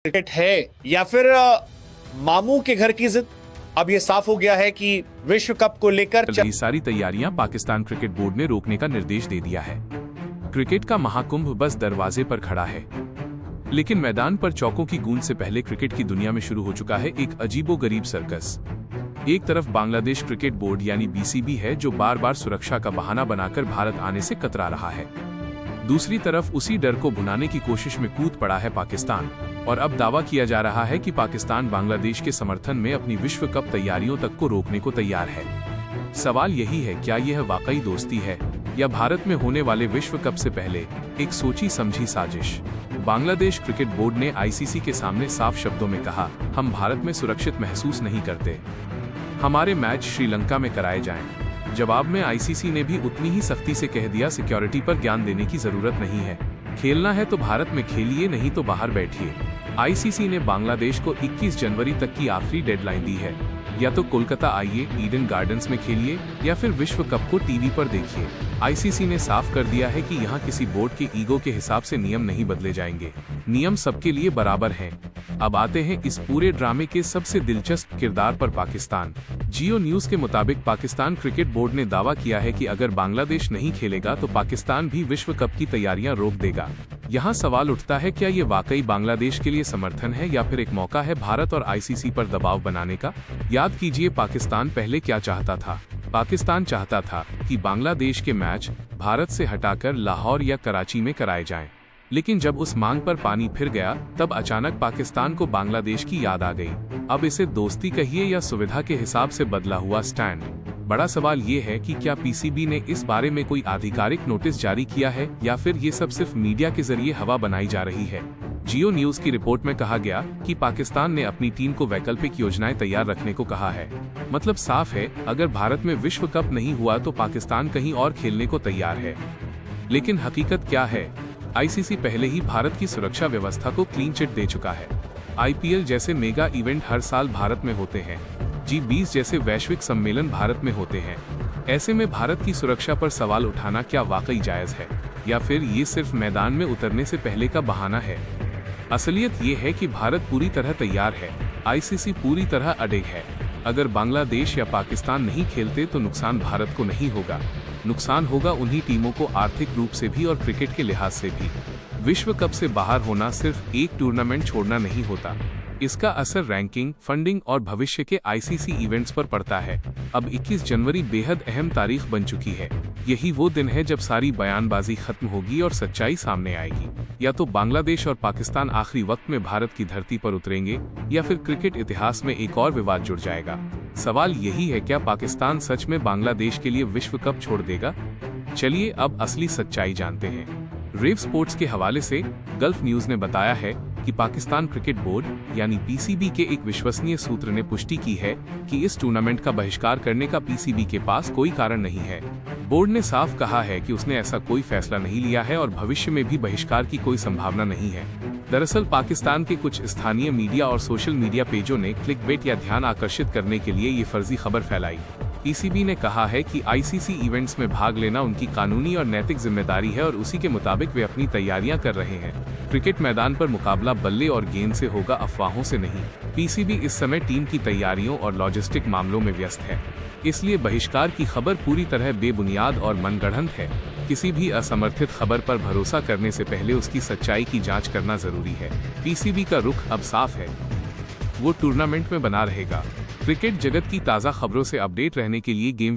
Cricket है या फिर मामू के घर की जिद। अब ये साफ हो गया है कि विश्व कप को लेकर रही सारी तैयारियां पाकिस्तान क्रिकेट बोर्ड ने रोकने का निर्देश दे दिया है। क्रिकेट का महाकुंभ बस दरवाजे पर खड़ा है, लेकिन मैदान पर चौकों की गूंज से पहले क्रिकेट की दुनिया में शुरू हो चुका है एक अजीबोगरीब सर्कस। एक तरफ बांग्लादेश क्रिकेट बोर्ड यानी बीसीबी है, जो बार बार सुरक्षा का बहाना बनाकर भारत आने से कतरा रहा है। दूसरी तरफ उसी डर को भुनाने की कोशिश में कूद पड़ा है पाकिस्तान, और अब दावा किया जा रहा है कि पाकिस्तान बांग्लादेश के समर्थन में अपनी विश्व कप तैयारियों तक को रोकने को तैयार है। सवाल यही है, क्या यह वाकई दोस्ती है या भारत में होने वाले विश्व कप से पहले एक सोची समझी साजिश? बांग्लादेश क्रिकेट बोर्ड ने आईसीसी के सामने साफ शब्दों में कहा, हम भारत में सुरक्षित महसूस नहीं करते, हमारे मैच श्रीलंका में कराए जाएं। जवाब में आईसीसी ने भी उतनी ही सख्ती से कह दिया, सिक्योरिटी पर ज्ञान देने की जरूरत नहीं है, खेलना है तो भारत में खेलिए, नहीं तो बाहर बैठिए। आईसीसी ने बांग्लादेश को 21 जनवरी तक की आखिरी डेडलाइन दी है, या तो कोलकाता आइए, ईडन गार्डन्स में खेलिए, या फिर विश्व कप को टीवी पर देखिए। आईसीसी ने साफ कर दिया है कि यहाँ किसी बोर्ड के ईगो के हिसाब से नियम नहीं बदले जाएंगे, नियम सबके लिए बराबर हैं। अब आते हैं इस पूरे ड्रामे के सबसे दिलचस्प किरदार पर। पाकिस्तान। जियो न्यूज के मुताबिक पाकिस्तान क्रिकेट बोर्ड ने दावा किया है कि अगर बांग्लादेश नहीं खेलेगा तो पाकिस्तान भी विश्व कप की तैयारियां रोक देगा। यहाँ सवाल उठता है, क्या ये वाकई बांग्लादेश के लिए समर्थन है या फिर एक मौका है भारत और आईसीसी पर दबाव बनाने का? याद कीजिए, पाकिस्तान पहले क्या चाहता था। पाकिस्तान चाहता था कि बांग्लादेश के मैच भारत से हटाकर लाहौर या कराची में कराए जाएं। लेकिन जब उस मांग पर पानी फिर गया, तब अचानक पाकिस्तान को बांग्लादेश की याद आ गई। अब इसे दोस्ती कहिए या सुविधा के हिसाब से बदला हुआ स्टैंड। बड़ा सवाल ये है कि क्या पीसीबी ने इस बारे में कोई आधिकारिक नोटिस जारी किया है या फिर ये सब सिर्फ मीडिया के जरिए हवा बनाई जा रही है। जियो न्यूज की रिपोर्ट में कहा गया कि पाकिस्तान ने अपनी टीम को वैकल्पिक योजनाएं तैयार रखने को कहा है। मतलब साफ है, अगर भारत में विश्व कप नहीं हुआ तो पाकिस्तान कहीं और खेलने को तैयार है। लेकिन हकीकत क्या है? आईसीसी पहले ही भारत की सुरक्षा व्यवस्था को क्लीन चिट दे चुका है। आईपीएल जैसे मेगा इवेंट हर साल भारत में होते हैं, G20 जैसे वैश्विक सम्मेलन भारत में होते हैं। ऐसे में भारत की सुरक्षा पर सवाल उठाना क्या वाकई जायज है, या फिर ये सिर्फ मैदान में उतरने से पहले का बहाना है? असलियत ये है कि भारत पूरी तरह तैयार है, आईसीसी पूरी तरह अड़िग है। अगर बांग्लादेश या पाकिस्तान नहीं खेलते तो नुकसान भारत को नहीं होगा, नुकसान होगा उन्हीं टीमों को आर्थिक रूप से भी और क्रिकेट के लिहाज से भी। विश्व कप से बाहर होना सिर्फ एक टूर्नामेंट छोड़ना नहीं होता, इसका असर रैंकिंग, फंडिंग और भविष्य के आईसीसी इवेंट्स पर पड़ता है। अब 21 जनवरी बेहद अहम तारीख बन चुकी है। यही वो दिन है जब सारी बयानबाजी खत्म होगी और सच्चाई सामने आएगी। या तो बांग्लादेश और पाकिस्तान आखिरी वक्त में भारत की धरती पर उतरेंगे, या फिर क्रिकेट इतिहास में एक और विवाद जुड़ जाएगा। सवाल यही है, क्या पाकिस्तान सच में बांग्लादेश के लिए विश्व कप छोड़ देगा? चलिए अब असली सच्चाई जानते हैं। रेव स्पोर्ट्स के हवाले से गल्फ न्यूज ने बताया है कि पाकिस्तान क्रिकेट बोर्ड यानी पीसीबी के एक विश्वसनीय सूत्र ने पुष्टि की है कि इस टूर्नामेंट का बहिष्कार करने का पीसीबी के पास कोई कारण नहीं है। बोर्ड ने साफ कहा है कि उसने ऐसा कोई फैसला नहीं लिया है और भविष्य में भी बहिष्कार की कोई संभावना नहीं है। दरअसल पाकिस्तान के कुछ स्थानीय मीडिया और सोशल मीडिया पेजों ने क्लिकबेट या ध्यान आकर्षित करने के लिए ये फर्जी खबर फैलाई। पीसीबी ने कहा है कि आईसीसी इवेंट्स में भाग लेना उनकी कानूनी और नैतिक जिम्मेदारी है और उसी के मुताबिक वे अपनी तैयारियां कर रहे हैं। क्रिकेट मैदान पर मुकाबला बल्ले और गेंद से होगा, अफवाहों से नहीं। पीसीबी इस समय टीम की तैयारियों और लॉजिस्टिक मामलों में व्यस्त है, इसलिए बहिष्कार की खबर पूरी तरह बेबुनियाद और मनगढ़ंत है। किसी भी असमर्थित खबर पर भरोसा करने से पहले उसकी सच्चाई की जांच करना जरूरी है। पीसीबी का रुख अब साफ है, वो टूर्नामेंट में बना रहेगा। क्रिकेट जगत की ताज़ा खबरों से अपडेट रहने के लिए गेम